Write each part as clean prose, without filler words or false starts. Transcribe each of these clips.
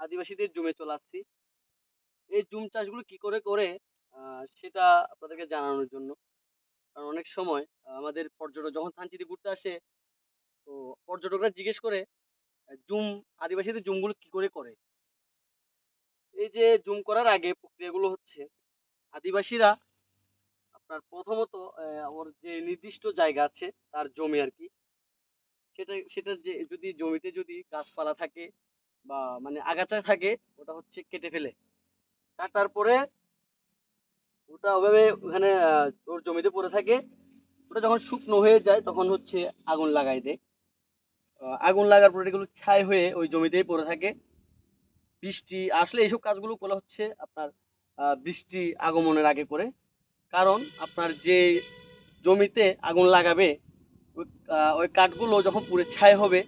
আদিবাসীদের জমে চলে আসছি। এই জুম চাষগুলো কি করে করে সেটা আপনাদেরকে জানানোর জন্য। কারণ অনেক সময় আমাদের পর্যটক যখন থানচিতে ঘুরতে আসে, তো পর্যটকরা জিজ্ঞেস করে জুম আদিবাসীদের জুমগুলো কি করে করে। এই যে জুম করার আগে প্রক্রিয়াগুলো হচ্ছে, আদিবাসীরা আপনার প্রথমত ওর যে নির্দিষ্ট জায়গা আছে তার জমি আর কি, সেটার যে যদি জমিতে যদি গাছপালা থাকে বা মানে আগাছা থাকে, ওটা হচ্ছে কেটে ফেলে। কাটার পরে ওটা ওভাবে ওখানে ওর জমিতে পড়ে থাকে। ওটা যখন শুকনো হয়ে যায় তখন হচ্ছে আগুন লাগাই দেয়। আগুন লাগার পর এগুলো ছাই হয়ে ওই জমিতেই পড়ে থাকে। বৃষ্টি আসলে এইসব কাজগুলো করা হচ্ছে আপনার বৃষ্টি আগমনের আগে করে। কারণ আপনার যে জমিতে আগুন লাগাবে, ওই ওই কাঠগুলো যখন পুড়ে ছাই হবে,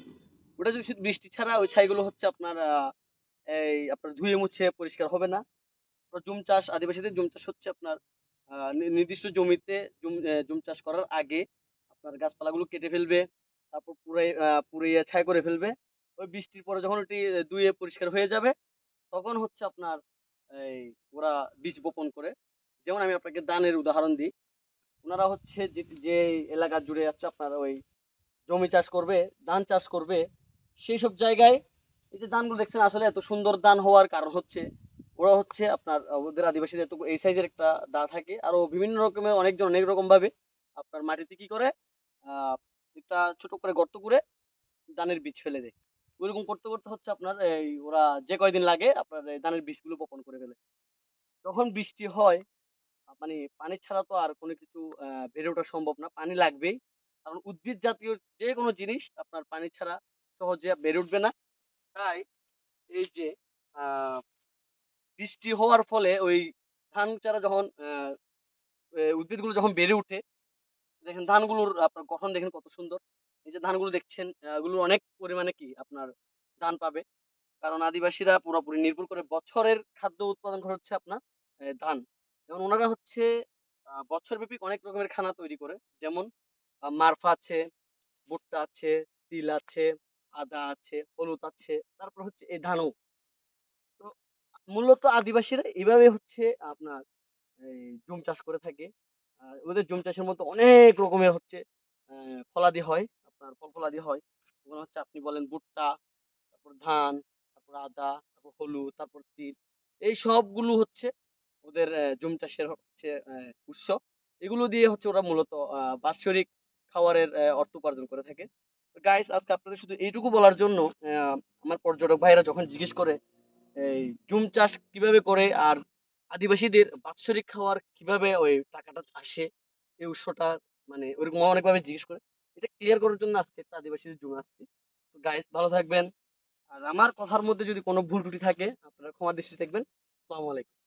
ওটা যদি শুধু বৃষ্টি ছাড়া ওই ছাইগুলো হচ্ছে আপনার এই আপনার ধুয়ে মুছে পরিষ্কার হবে না। জুম চাষ আদিবাসীদের জুম চাষ হচ্ছে আপনার নির্দিষ্ট জমিতে জুম চাষ করার আগে আপনার গাছপালাগুলো কেটে ফেলবে, তারপর পুড়িয়ে ছাই করে ফেলবে। ওই বৃষ্টির পরে যখন ওটি ধুয়ে পরিষ্কার হয়ে যাবে, তখন হচ্ছে আপনার এই ওরা বীজ বপন করে। যেমন আমি আপনাকে ধানের উদাহরণ দিই। ওনারা হচ্ছে যে এলাকা জুড়ে হচ্ছে আপনার ওই জমি চাষ করবে, ধান চাষ করবে, সেই সব জায়গায় এই যে ধানগুলো দেখছেন আসলে এত সুন্দর ধান হওয়ার কারণ হচ্ছে ওরা হচ্ছে আপনার ওদের আদিবাসীদের এত এই সাইজের একটা দা থাকে, আরো বিভিন্ন রকমের অনেকজন অনেক রকম ভাবে আপনার মাটিতে কি করে আহ একটা ছোট করে গর্ত করে ধানের বীজ ফেলে দেয়। ওইরকম করতে করতে হচ্ছে আপনার এই ওরা যে কয়দিন লাগে আপনার এই ধানের বীজগুলো বপন করে ফেলে। যখন বৃষ্টি হয়, মানে পানি ছাড়া তো আর কোনো কিছু বেড়ে ওঠা সম্ভব না, পানি লাগবেই। কারণ উদ্ভিদ জাতীয় যে কোনো জিনিস আপনার পানি ছাড়া সহজে বেড়ে উঠবে না। তাই এই যে আহ বৃষ্টি হওয়ার ফলে ওই ধান চারা যখন উদ্ভিদগুলো যখন বেড়ে উঠে, দেখেন ধানগুলোর আপনার গঠন দেখেন কত সুন্দর। এই যে ধানগুলো দেখছেন, এগুলো অনেক পরিমাণে কি আপনার ধান পাবে। কারণ আদিবাসীরা পুরোপুরি নির্ভর করে বছরের খাদ্য উৎপাদন করে হচ্ছে আপনার ধান। যেমন ওনারা হচ্ছে বছরব্যাপী অনেক রকমের খানা তৈরি করে। যেমন মারফা আছে, ভুট্টা আছে, তিল আছে, আদা আছে, হলুদ আছে, তারপর হচ্ছে এই ধানও। তো মূলত আদিবাসীরা এইভাবে হচ্ছে আপনার এই জুম চাষ করে থাকে। আর ওদের জুম চাষের মধ্যে অনেক রকমের হচ্ছে ফলাদি হয়, আপনার ফল ফলাদি হয়। যেমন হচ্ছে আপনি বলেন ভুট্টা, তারপর ধান, তারপর আদা, তারপর হলুদ, তারপর তিল। এই সবগুলো হচ্ছে ওদের জুম চাষের হচ্ছে উৎস। এগুলো দিয়ে হচ্ছে ওরা মূলত বাৎসরিক খাবারের অর্থ উপার্জন করে থাকে। গাইস, আজকে আপনাদের শুধু এইটুকু বলার জন্য, আমার পর্যটক ভাইরা যখন জিজ্ঞেস করে এই জুম চাষ কিভাবে করে আর আদিবাসীদের বাৎসরিক খাওয়ার কিভাবে ওই টাকাটা আসে, এই উৎসটা মানে ওরকম অনেকভাবে জিজ্ঞেস করে। এটা ক্লিয়ার করার জন্য আজকে একটা আদিবাসীদের জুম আসছি। তো গাইস, ভালো থাকবেন। আর আমার কথার মধ্যে যদি কোনো ভুল ত্রুটি থাকে আপনারা ক্ষমা দৃষ্টি দেখবেন। আসসালামু আলাইকুম।